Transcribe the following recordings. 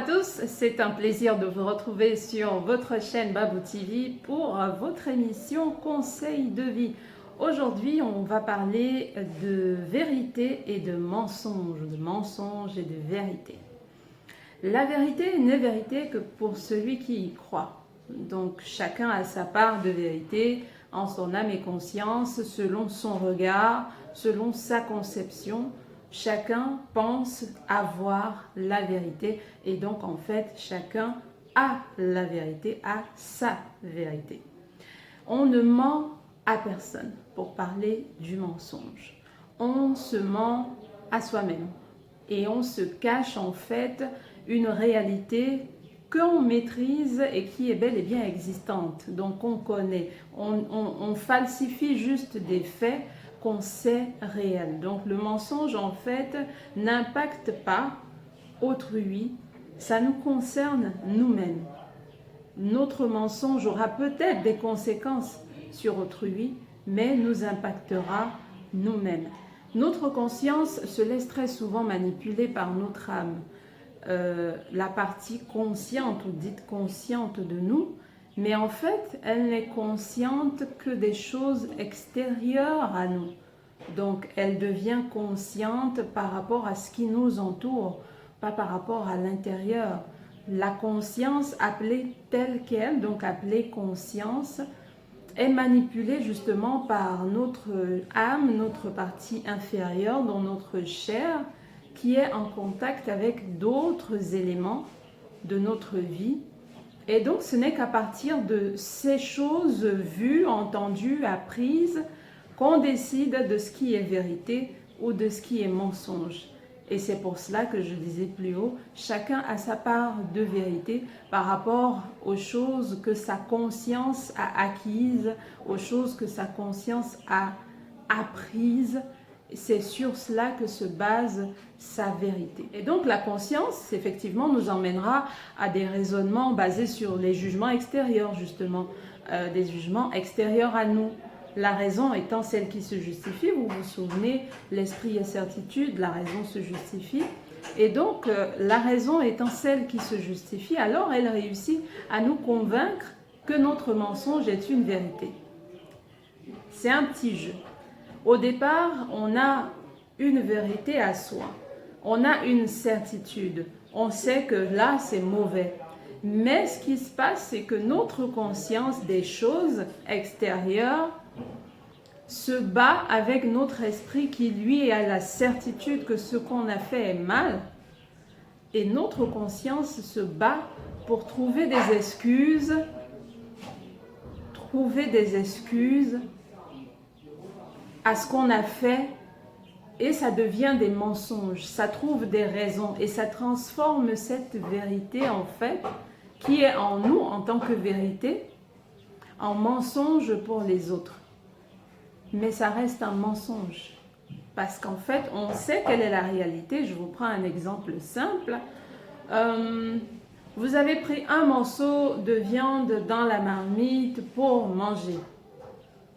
tous, c'est un plaisir de vous retrouver sur votre chaîne Babou TV pour votre émission Conseils de vie. Aujourd'hui, on va parler de vérité et de mensonge et de vérité. La vérité n'est vérité que pour celui qui y croit. Donc chacun a sa part de vérité en son âme et conscience, selon son regard, selon sa conception. Chacun pense avoir la vérité et donc en fait chacun a la vérité, a sa vérité. On ne ment à personne pour parler du mensonge. On se ment à soi-même et on se cache en fait une réalité qu'on maîtrise et qui est bel et bien existante. Donc on connaît, on falsifie juste des faits qu'on sait réels. Donc le mensonge en fait n'impacte pas autrui, ça nous concerne nous-mêmes. Notre mensonge aura peut-être des conséquences sur autrui, mais nous impactera nous-mêmes. Notre conscience se laisse très souvent manipuler par notre âme. La partie consciente ou dite consciente de nous, mais en fait, elle n'est consciente que des choses extérieures à nous. Donc, elle devient consciente par rapport à ce qui nous entoure, pas par rapport à l'intérieur. La conscience appelée telle qu'elle, donc appelée conscience, est manipulée justement par notre âme, notre partie inférieure, dans notre chair, qui est en contact avec d'autres éléments de notre vie. Et donc, ce n'est qu'à partir de ces choses vues, entendues, apprises, qu'on décide de ce qui est vérité ou de ce qui est mensonge. Et c'est pour cela que je disais plus haut, chacun a sa part de vérité par rapport aux choses que sa conscience a acquises, aux choses que sa conscience a apprises. C'est sur cela que se base sa vérité. Et donc la conscience, effectivement, nous emmènera à des raisonnements basés sur les jugements extérieurs, justement, des jugements extérieurs à nous. La raison étant celle qui se justifie, vous vous souvenez, l'esprit est certitude, la raison se justifie. Et donc, la raison étant celle qui se justifie, alors elle réussit à nous convaincre que notre mensonge est une vérité. C'est un petit jeu. Au départ, on a une vérité à soi. On a une certitude. On sait que là, c'est mauvais. Mais ce qui se passe, c'est que notre conscience des choses extérieures se bat avec notre esprit qui, lui, a la certitude que ce qu'on a fait est mal. Et notre conscience se bat pour trouver des excuses, à ce qu'on a fait, et ça devient des mensonges, ça trouve des raisons et ça transforme cette vérité en fait, qui est en nous en tant que vérité, en mensonge pour les autres. Mais ça reste un mensonge, parce qu'en fait, on sait quelle est la réalité. Je vous prends un exemple simple. Vous avez pris un morceau de viande dans la marmite pour manger,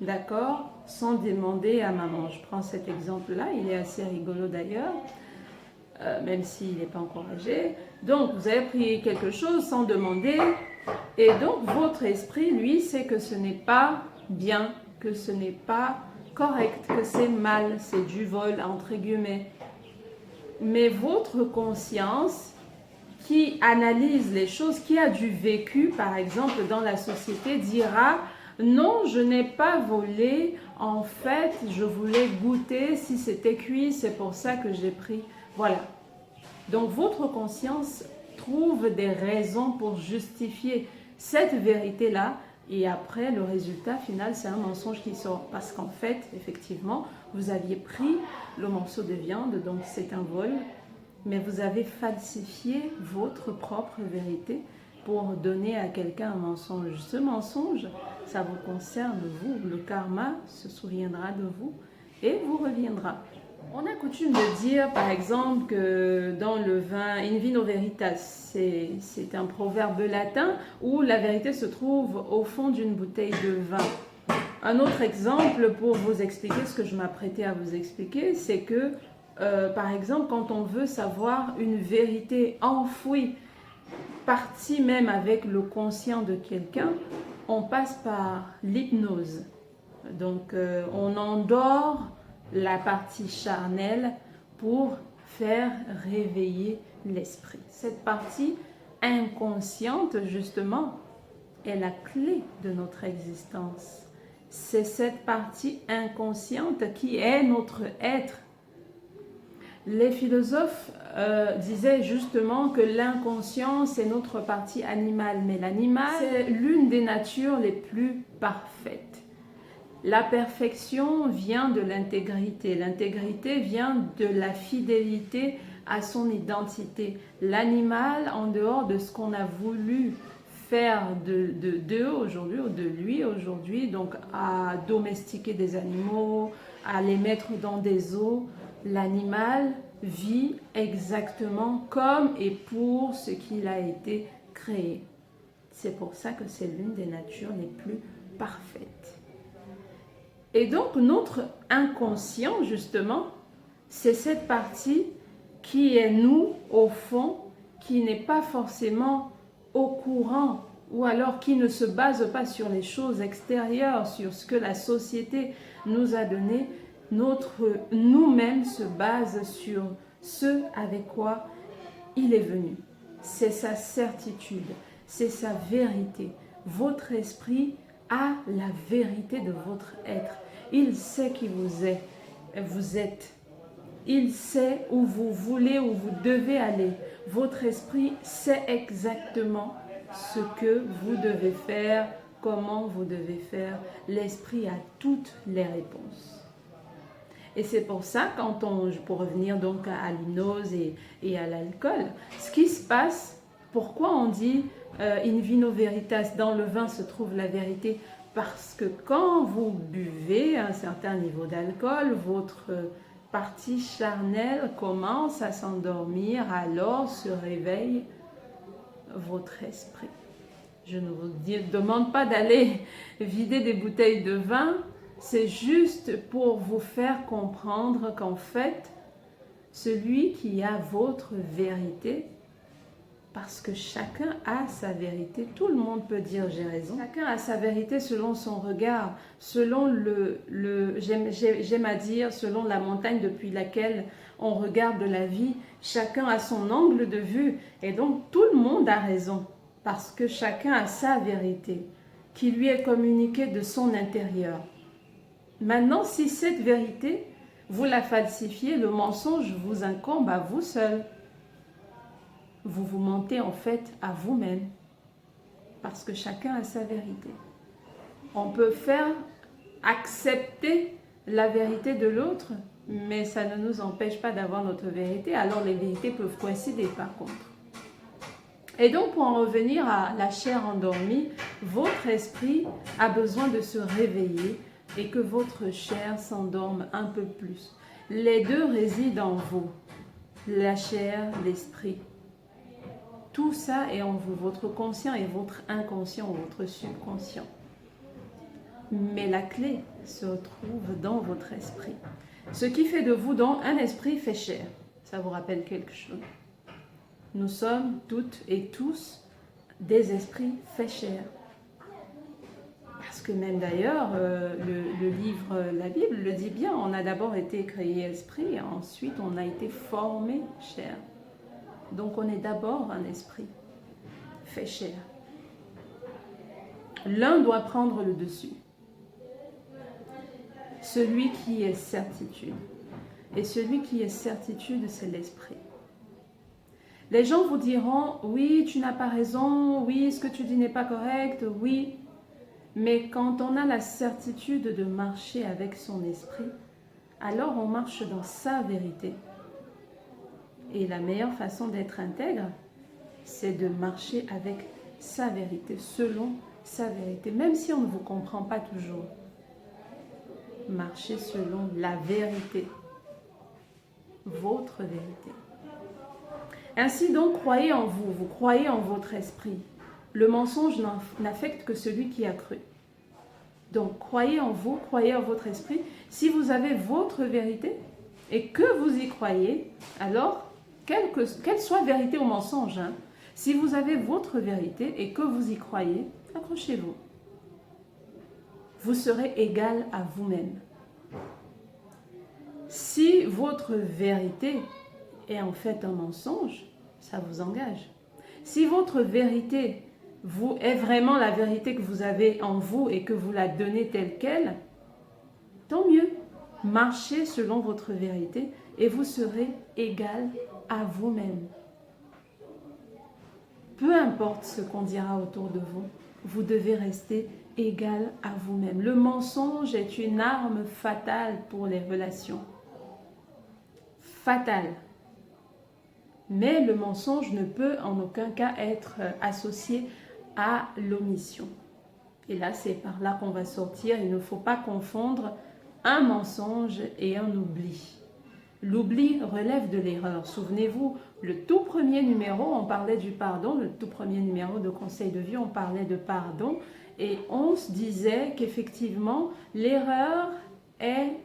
d'accord ? Sans demander à maman. Je prends cet exemple-là, il est assez rigolo d'ailleurs, même s'il n'est pas encouragé. Donc, vous avez pris quelque chose sans demander, et donc votre esprit, lui, sait que ce n'est pas bien, que ce n'est pas correct, que c'est mal, c'est du vol, entre guillemets. Mais votre conscience, qui analyse les choses, qui a du vécu, par exemple, dans la société, dira « Non, je n'ai pas volé, en fait, je voulais goûter, si c'était cuit, c'est pour ça que j'ai pris. » Voilà. Donc, votre conscience trouve des raisons pour justifier cette vérité-là, et après, le résultat final, c'est un mensonge qui sort. Parce qu'en fait, effectivement, vous aviez pris le morceau de viande, donc c'est un vol, mais vous avez falsifié votre propre vérité pour donner à quelqu'un un mensonge. Ce mensonge, ça vous concerne vous. Le karma se souviendra de vous et vous reviendra. On a coutume de dire, par exemple, que dans le vin, in vino veritas, c'est un proverbe latin où la vérité se trouve au fond d'une bouteille de vin. Un autre exemple pour vous expliquer ce que je m'apprêtais à vous expliquer, c'est que, par exemple, quand on veut savoir une vérité enfouie partie même avec le conscient de quelqu'un, on passe par l'hypnose. Donc, on endort la partie charnelle pour faire réveiller l'esprit. Cette partie inconsciente, justement, est la clé de notre existence. C'est cette partie inconsciente qui est notre être. Les philosophes disaient justement que l'inconscient, c'est notre partie animale. Mais l'animal, c'est l'une des natures les plus parfaites. La perfection vient de l'intégrité. L'intégrité vient de la fidélité à son identité. L'animal, en dehors de ce qu'on a voulu faire d'eux aujourd'hui ou de lui aujourd'hui, donc à domestiquer des animaux, à les mettre dans des eaux, l'animal vit exactement comme et pour ce qu'il a été créé. C'est pour ça que c'est l'une des natures les plus parfaites. Et donc notre inconscient, justement, c'est cette partie qui est nous, au fond, qui n'est pas forcément au courant ou alors qui ne se base pas sur les choses extérieures, sur ce que la société nous a donné. Nous-mêmes se base sur ce avec quoi il est venu. C'est sa certitude, c'est sa vérité. Votre esprit a la vérité de votre être. Il sait qui vous êtes. Il sait où vous voulez, où vous devez aller. Votre esprit sait exactement ce que vous devez faire, comment vous devez faire. L'esprit a toutes les réponses. Et c'est pour ça, pour revenir donc à l'hypnose et à l'alcool, ce qui se passe, pourquoi on dit in vino veritas, dans le vin se trouve la vérité? Parce que quand vous buvez un certain niveau d'alcool, votre partie charnelle commence à s'endormir, alors se réveille votre esprit. Je ne vous demande pas d'aller vider des bouteilles de vin, c'est juste pour vous faire comprendre qu'en fait, celui qui a votre vérité, parce que chacun a sa vérité, tout le monde peut dire j'ai raison, chacun a sa vérité selon son regard, selon j'aime à dire, selon la montagne depuis laquelle on regarde la vie, chacun a son angle de vue et donc tout le monde a raison parce que chacun a sa vérité qui lui est communiquée de son intérieur. Maintenant, si cette vérité, vous la falsifiez, le mensonge vous incombe à vous seul. Vous vous mentez en fait à vous-même parce que chacun a sa vérité. On peut faire accepter la vérité de l'autre, mais ça ne nous empêche pas d'avoir notre vérité. Alors les vérités peuvent coïncider par contre. Et donc pour en revenir à la chair endormie, votre esprit a besoin de se réveiller et que votre chair s'endorme un peu plus. Les deux résident en vous, la chair, l'esprit. Tout ça est en vous, votre conscient et votre inconscient, votre subconscient. Mais la clé se trouve dans votre esprit. Ce qui fait de vous donc un esprit fait chair. Ça vous rappelle quelque chose? Nous sommes toutes et tous des esprits fait chair. Parce que même d'ailleurs, le livre, la Bible le dit bien, on a d'abord été créé esprit, et ensuite on a été formé chair. Donc on est d'abord un esprit fait chair. L'un doit prendre le dessus. Celui qui est certitude. Et celui qui est certitude, c'est l'esprit. Les gens vous diront, oui, tu n'as pas raison, oui, ce que tu dis n'est pas correct, oui. Mais quand on a la certitude de marcher avec son esprit, alors on marche dans sa vérité. Et la meilleure façon d'être intègre, c'est de marcher avec sa vérité, selon sa vérité. Même si on ne vous comprend pas toujours, marchez selon la vérité, votre vérité. Ainsi donc, croyez en vous, vous croyez en votre esprit. Le mensonge n'affecte que celui qui a cru. Donc, croyez en vous, croyez en votre esprit. Si vous avez votre vérité et que vous y croyez, alors, quelle soit vérité ou mensonge, Si vous avez votre vérité et que vous y croyez, accrochez-vous. Vous serez égal à vous-même. Si votre vérité est en fait un mensonge, ça vous engage. Si votre vérité est vraiment la vérité que vous avez en vous et que vous la donnez telle qu'elle, tant mieux. Marchez selon votre vérité et vous serez égal à vous-même. Peu importe ce qu'on dira autour de vous, vous devez rester égal à vous-même. Le mensonge est une arme fatale pour les relations. Fatale. Mais le mensonge ne peut en aucun cas être associé à l'omission. Et là, c'est par là qu'on va sortir. Il ne faut pas confondre un mensonge et un oubli. L'oubli relève de l'erreur. Souvenez-vous, le tout premier numéro, on parlait du pardon, le tout premier numéro de Conseil de vie, on parlait de pardon et on se disait qu'effectivement, l'erreur est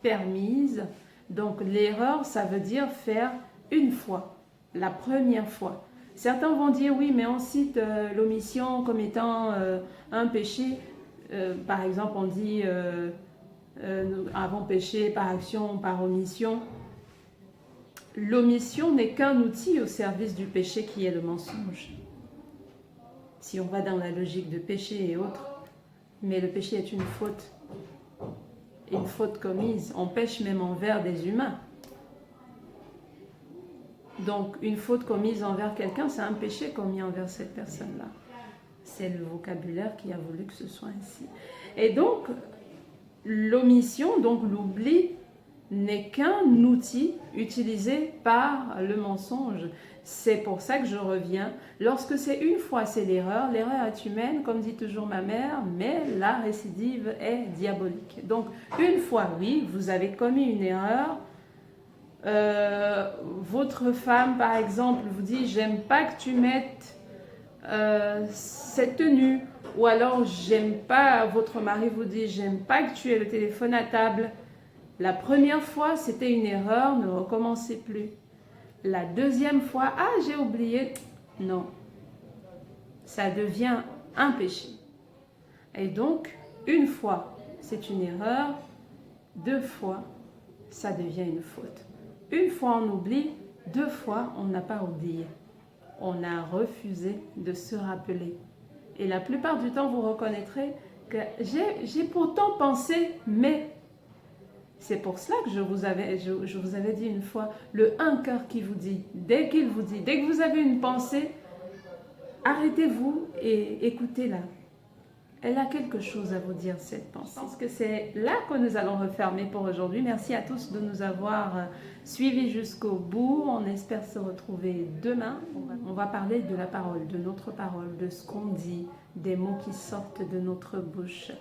permise. Donc l'erreur, ça veut dire faire une fois, la première fois. Certains vont dire oui, mais on cite l'omission comme étant un péché. Par exemple, on dit avons péché par action, par omission. L'omission n'est qu'un outil au service du péché qui est le mensonge. Si on va dans la logique de péché et autres, mais le péché est une faute commise. On pêche même envers des humains. Donc, une faute commise envers quelqu'un, c'est un péché commis envers cette personne-là. C'est le vocabulaire qui a voulu que ce soit ainsi. Et donc, l'omission, donc l'oubli, n'est qu'un outil utilisé par le mensonge. C'est pour ça que je reviens. Lorsque c'est une fois, c'est l'erreur. L'erreur est humaine, comme dit toujours ma mère, mais la récidive est diabolique. Donc, une fois, oui, vous avez commis une erreur. Votre femme, par exemple, vous dit « j'aime pas que tu mettes cette tenue ». Ou alors, j'aime pas, votre mari vous dit « j'aime pas que tu aies le téléphone à table ». La première fois, c'était une erreur, ne recommencez plus. La deuxième fois, ah, j'ai oublié. Non, ça devient un péché. Et donc, une fois, c'est une erreur. Deux fois, ça devient une faute. Une fois, on oublie. Deux fois, on n'a pas oublié. On a refusé de se rappeler. Et la plupart du temps, vous reconnaîtrez que j'ai pourtant pensé, mais... C'est pour cela que je vous avais dit une fois, le un cœur qui vous dit, dès qu'il vous dit, dès que vous avez une pensée, arrêtez-vous et écoutez-la. Elle a quelque chose à vous dire, cette pensée. Je pense que c'est là que nous allons refermer pour aujourd'hui. Merci à tous de nous avoir suivis jusqu'au bout. On espère se retrouver demain. On va parler de la parole, de notre parole, de ce qu'on dit, des mots qui sortent de notre bouche,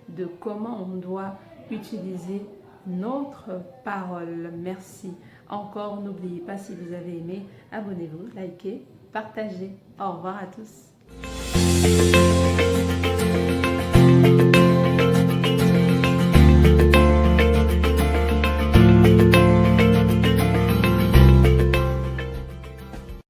de comment on doit utiliser notre parole. Merci. Encore, n'oubliez pas, si vous avez aimé, abonnez-vous, likez, partagez. Au revoir à tous.